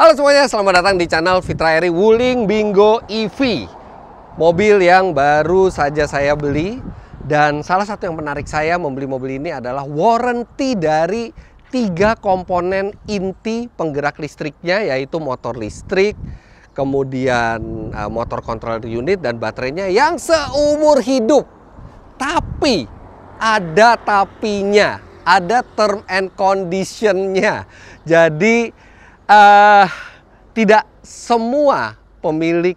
Halo semuanya, selamat datang di channel Fitra Eri Wuling Bingo EV. Mobil yang baru saja saya beli. Dan salah satu yang menarik saya membeli mobil ini adalah warranty dari 3 komponen inti penggerak listriknya, yaitu motor listrik, kemudian motor control unit, dan baterainya yang seumur hidup. Tapi ada tapinya, ada term and conditionnya. Jadi tidak semua pemilik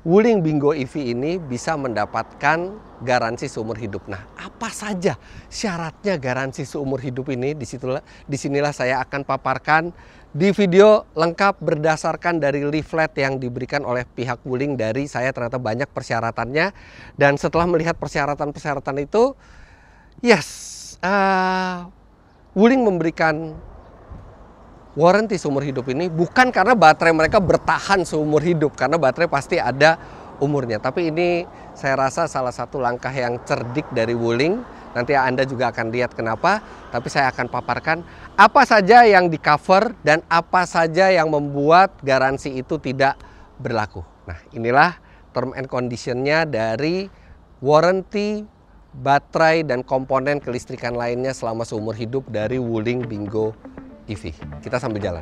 Wuling Bingo EV ini bisa mendapatkan garansi seumur hidup. Nah, apa saja syaratnya garansi seumur hidup ini? Disinilah saya akan paparkan di video lengkap berdasarkan dari leaflet yang diberikan oleh pihak Wuling dari saya. Ternyata banyak persyaratannya, dan setelah melihat persyaratan-persyaratan itu, Wuling memberikan warranty seumur hidup ini bukan karena baterai mereka bertahan seumur hidup, karena baterai pasti ada umurnya. Tapi ini saya rasa salah satu langkah yang cerdik dari Wuling. Nanti Anda juga akan lihat kenapa. Tapi saya akan paparkan apa saja yang di cover dan apa saja yang membuat garansi itu tidak berlaku. Nah, inilah term and conditionnya dari warranty baterai dan komponen kelistrikan lainnya selama seumur hidup dari Wuling Bingo EV. Kita sambil jalan.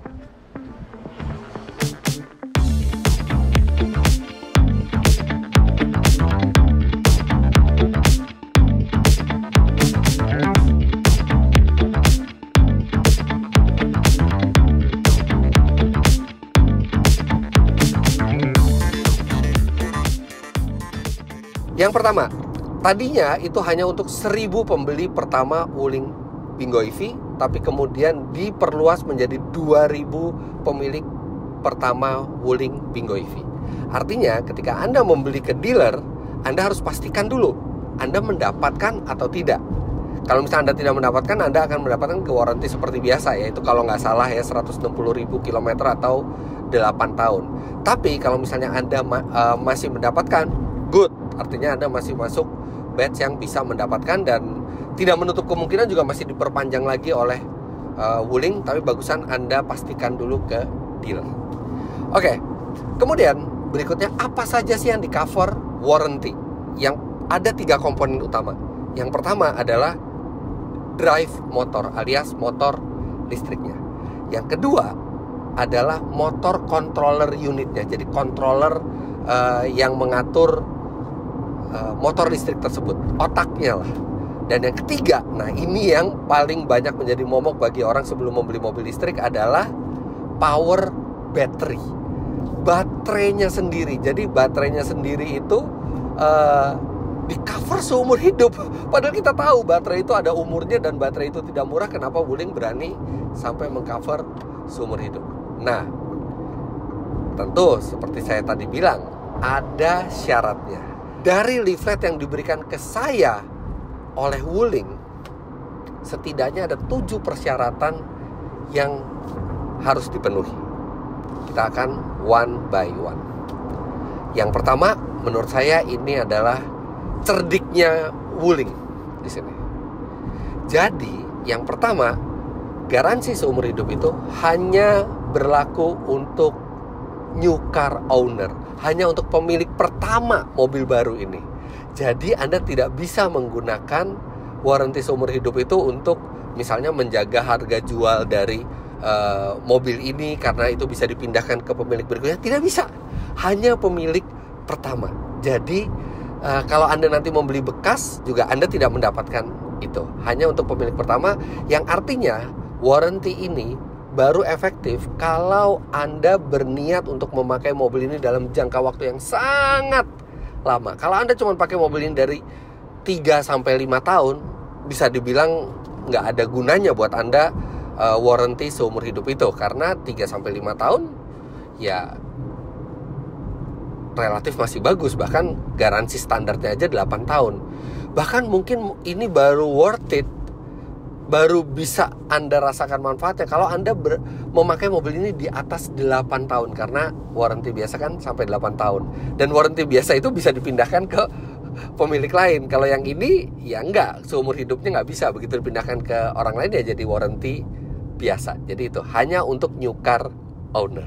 Yang pertama, tadinya itu hanya untuk 1000 pembeli pertama Wuling Bingo EV, tapi kemudian diperluas menjadi 2000 pemilik pertama Wuling Bingo EV. Artinya ketika Anda membeli ke dealer, Anda harus pastikan dulu Anda mendapatkan atau tidak. Kalau misalnya Anda tidak mendapatkan, Anda akan mendapatkan warranty seperti biasa, yaitu kalau nggak salah ya 160.000 km atau 8 tahun. Tapi kalau misalnya Anda masih mendapatkan, good, artinya Anda masih masuk batch yang bisa mendapatkan, dan tidak menutup kemungkinan juga masih diperpanjang lagi oleh Wuling. Tapi bagusan Anda pastikan dulu ke dealer. Oke, kemudian berikutnya apa saja sih yang di cover warranty? Yang ada 3 komponen utama. Yang pertama adalah drive motor alias motor listriknya. Yang kedua adalah motor controller unitnya, jadi controller yang mengatur motor listrik tersebut, otaknya lah. Dan yang ketiga, nah ini yang paling banyak menjadi momok bagi orang sebelum membeli mobil listrik, adalah power battery, baterainya sendiri. Jadi baterainya sendiri itu di cover seumur hidup. Padahal kita tahu baterai itu ada umurnya dan baterai itu tidak murah. Kenapa Wuling berani sampai mengcover seumur hidup? Nah, tentu seperti saya tadi bilang, ada syaratnya. Dari leaflet yang diberikan ke saya oleh Wuling, setidaknya ada 7 persyaratan yang harus dipenuhi. Kita akan one by one. Yang pertama, menurut saya ini adalah cerdiknya Wuling di sini. Jadi, yang pertama, garansi seumur hidup itu hanya berlaku untuk new car owner, hanya untuk pemilik pertama mobil baru ini. Jadi Anda tidak bisa menggunakan warranty seumur hidup itu untuk misalnya menjaga harga jual dari mobil ini karena itu bisa dipindahkan ke pemilik berikutnya. Tidak bisa, hanya pemilik pertama. Jadi kalau Anda nanti membeli bekas juga Anda tidak mendapatkan itu, hanya untuk pemilik pertama. Yang artinya warranty ini baru efektif kalau Anda berniat untuk memakai mobil ini dalam jangka waktu yang sangat lama. Kalau Anda cuma pakai mobil ini dari 3-5 tahun, bisa dibilang nggak ada gunanya buat Anda warranty seumur hidup itu. Karena 3-5 tahun ya relatif masih bagus. Bahkan garansi standarnya aja 8 tahun. Bahkan mungkin ini baru worth it, baru bisa Anda rasakan manfaatnya kalau Anda memakai mobil ini di atas 8 tahun. Karena warranty biasa kan sampai 8 tahun. Dan warranty biasa itu bisa dipindahkan ke pemilik lain. Kalau yang ini ya enggak, seumur hidupnya nggak bisa. Begitu dipindahkan ke orang lain ya jadi warranty biasa. Jadi itu hanya untuk new car owner.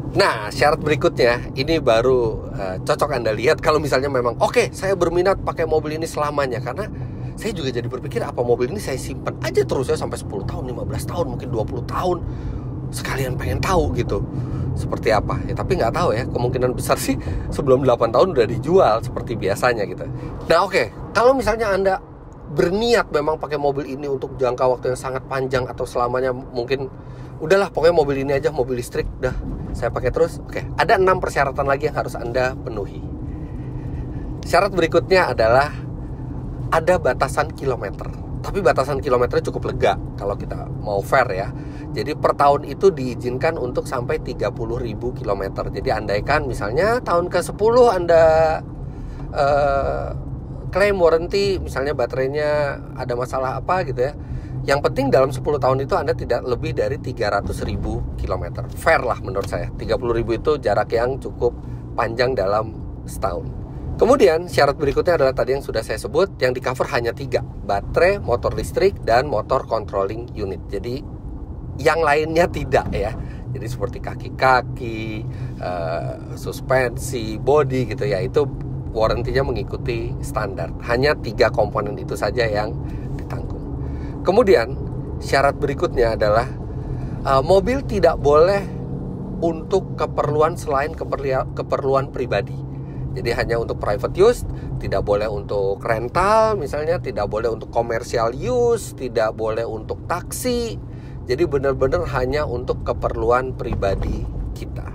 Nah, syarat berikutnya ini baru cocok Anda lihat kalau misalnya memang oke, saya berminat pakai mobil ini selamanya. Karena saya juga jadi berpikir, apa mobil ini saya simpan aja terus ya sampai 10 tahun, 15 tahun, mungkin 20 tahun. Sekalian pengen tahu gitu seperti apa ya, tapi nggak tahu ya, kemungkinan besar sih sebelum 8 tahun udah dijual seperti biasanya gitu. Nah oke, kalau misalnya Anda berniat memang pakai mobil ini untuk jangka waktu yang sangat panjang atau selamanya, mungkin udahlah pokoknya mobil ini aja, mobil listrik dah saya pakai terus. Oke, ada 6 persyaratan lagi yang harus Anda penuhi. Syarat berikutnya adalah ada batasan kilometer. Tapi batasan kilometernya cukup lega kalau kita mau fair ya. Jadi per tahun itu diizinkan untuk sampai 30.000 kilometer. Jadi andaikan misalnya tahun ke-10 Anda klaim warranty, misalnya baterainya ada masalah apa gitu ya, yang penting dalam 10 tahun itu Anda tidak lebih dari 300.000 kilometer. Fair lah menurut saya. 30.000 itu jarak yang cukup panjang dalam setahun. Kemudian syarat berikutnya adalah tadi yang sudah saya sebut, yang di cover hanya 3: baterai, motor listrik, dan motor controlling unit. Jadi yang lainnya tidak ya. Jadi seperti kaki-kaki, suspensi, body gitu ya, itu warrantinya mengikuti standar. Hanya 3 komponen itu saja yang ditanggung. Kemudian syarat berikutnya adalah mobil tidak boleh untuk keperluan selain keperluan pribadi. Jadi hanya untuk private use, tidak boleh untuk rental misalnya, tidak boleh untuk commercial use, tidak boleh untuk taksi. Jadi benar-benar hanya untuk keperluan pribadi kita.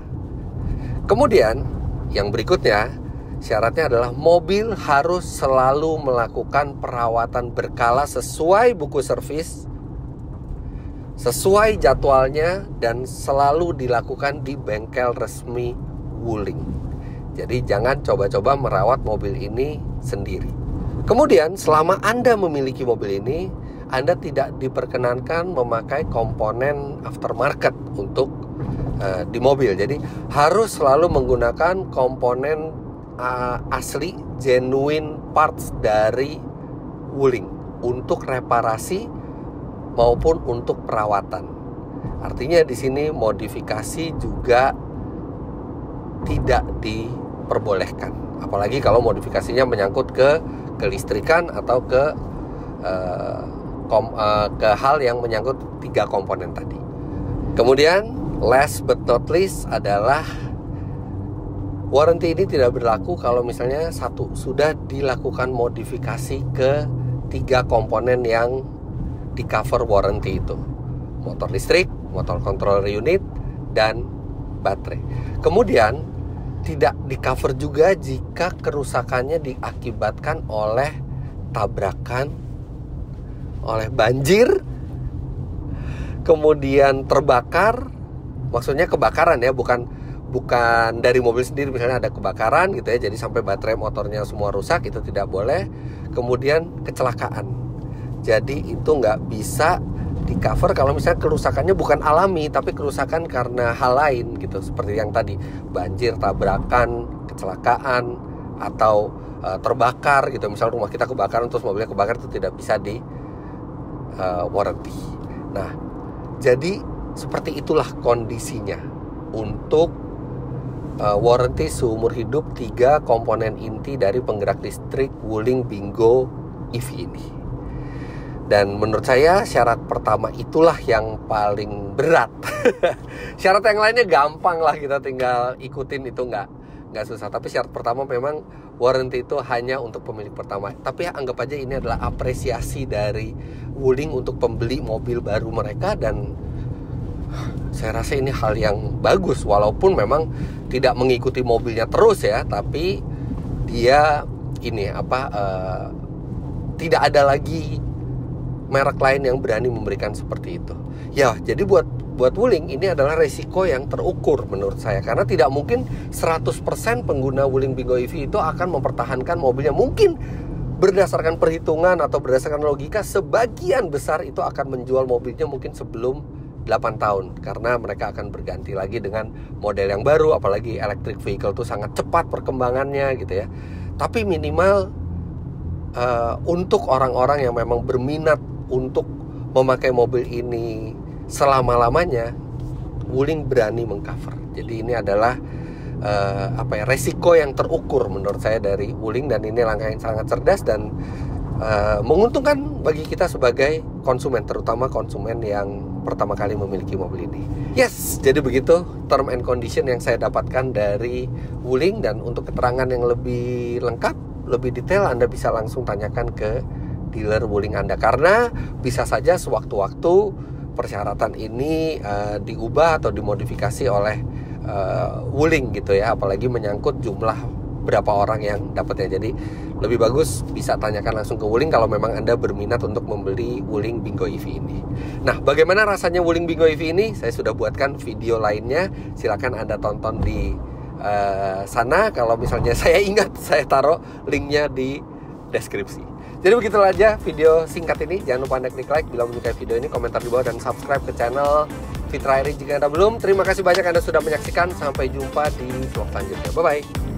Kemudian yang berikutnya, syaratnya adalah mobil harus selalu melakukan perawatan berkala sesuai buku servis, sesuai jadwalnya, dan selalu dilakukan di bengkel resmi Wuling. Jadi jangan coba-coba merawat mobil ini sendiri. Kemudian selama Anda memiliki mobil ini, Anda tidak diperkenankan memakai komponen aftermarket untuk di mobil. Jadi harus selalu menggunakan komponen asli, genuine parts dari Wuling untuk reparasi maupun untuk perawatan. Artinya di sini modifikasi juga tidak diperbolehkan. Apalagi kalau modifikasinya menyangkut ke kelistrikan atau ke hal yang menyangkut 3 komponen tadi. Kemudian last but not least adalah warranty ini tidak berlaku kalau misalnya sudah dilakukan modifikasi ke 3 komponen yang di cover warranty itu: motor listrik, motor controller unit, dan baterai. Kemudian tidak di cover juga jika kerusakannya diakibatkan oleh tabrakan, oleh banjir, kemudian terbakar. Maksudnya kebakaran ya, bukan dari mobil sendiri, misalnya ada kebakaran gitu ya, jadi sampai baterai motornya semua rusak, itu tidak boleh. Kemudian kecelakaan, jadi itu nggak bisa di cover kalau misalnya kerusakannya bukan alami tapi kerusakan karena hal lain gitu, seperti yang tadi, banjir, tabrakan, kecelakaan, atau terbakar gitu. Misal rumah kita kebakaran terus mobilnya kebakar, itu tidak bisa di warranty. Nah, jadi seperti itulah kondisinya untuk warranty seumur hidup 3 komponen inti dari penggerak listrik Wuling Bingo EV ini. Dan menurut saya syarat pertama itulah yang paling berat. Syarat yang lainnya gampang lah, kita tinggal ikutin, itu nggak susah. Tapi syarat pertama memang warranty itu hanya untuk pemilik pertama. Tapi ya, anggap aja ini adalah apresiasi dari Wuling untuk pembeli mobil baru mereka, dan saya rasa ini hal yang bagus. Walaupun memang tidak mengikuti mobilnya terus ya, tapi dia ini tidak ada lagi merek lain yang berani memberikan seperti itu. Ya, jadi buat Wuling ini adalah resiko yang terukur menurut saya, karena tidak mungkin 100% pengguna Wuling Bingo EV itu akan mempertahankan mobilnya. Mungkin berdasarkan perhitungan atau berdasarkan logika, sebagian besar itu akan menjual mobilnya mungkin sebelum 8 tahun, karena mereka akan berganti lagi dengan model yang baru. Apalagi electric vehicle itu sangat cepat perkembangannya gitu ya. Tapi minimal untuk orang-orang yang memang berminat untuk memakai mobil ini selama-lamanya, Wuling berani mengcover. Jadi ini adalah resiko yang terukur menurut saya dari Wuling, dan ini langkah yang sangat cerdas dan menguntungkan bagi kita sebagai konsumen, terutama konsumen yang pertama kali memiliki mobil ini. Yes, jadi begitu term and condition yang saya dapatkan dari Wuling, dan untuk keterangan yang lebih lengkap, lebih detail, Anda bisa langsung tanyakan ke dealer Wuling Anda, karena bisa saja sewaktu-waktu persyaratan ini diubah atau dimodifikasi oleh Wuling gitu ya, apalagi menyangkut jumlah berapa orang yang dapatnya. Jadi lebih bagus bisa tanyakan langsung ke Wuling kalau memang Anda berminat untuk membeli Wuling Bingo EV ini. Nah, bagaimana rasanya Wuling Bingo EV ini? Saya sudah buatkan video lainnya, silakan Anda tonton di sana. Kalau misalnya saya ingat, saya taruh linknya di deskripsi. Jadi begitulah aja video singkat ini. Jangan lupa Anda klik like bila menyukai video ini, komentar di bawah, dan subscribe ke channel Fitra Airi jika Anda belum. Terima kasih banyak Anda sudah menyaksikan. Sampai jumpa di vlog selanjutnya. Bye-bye.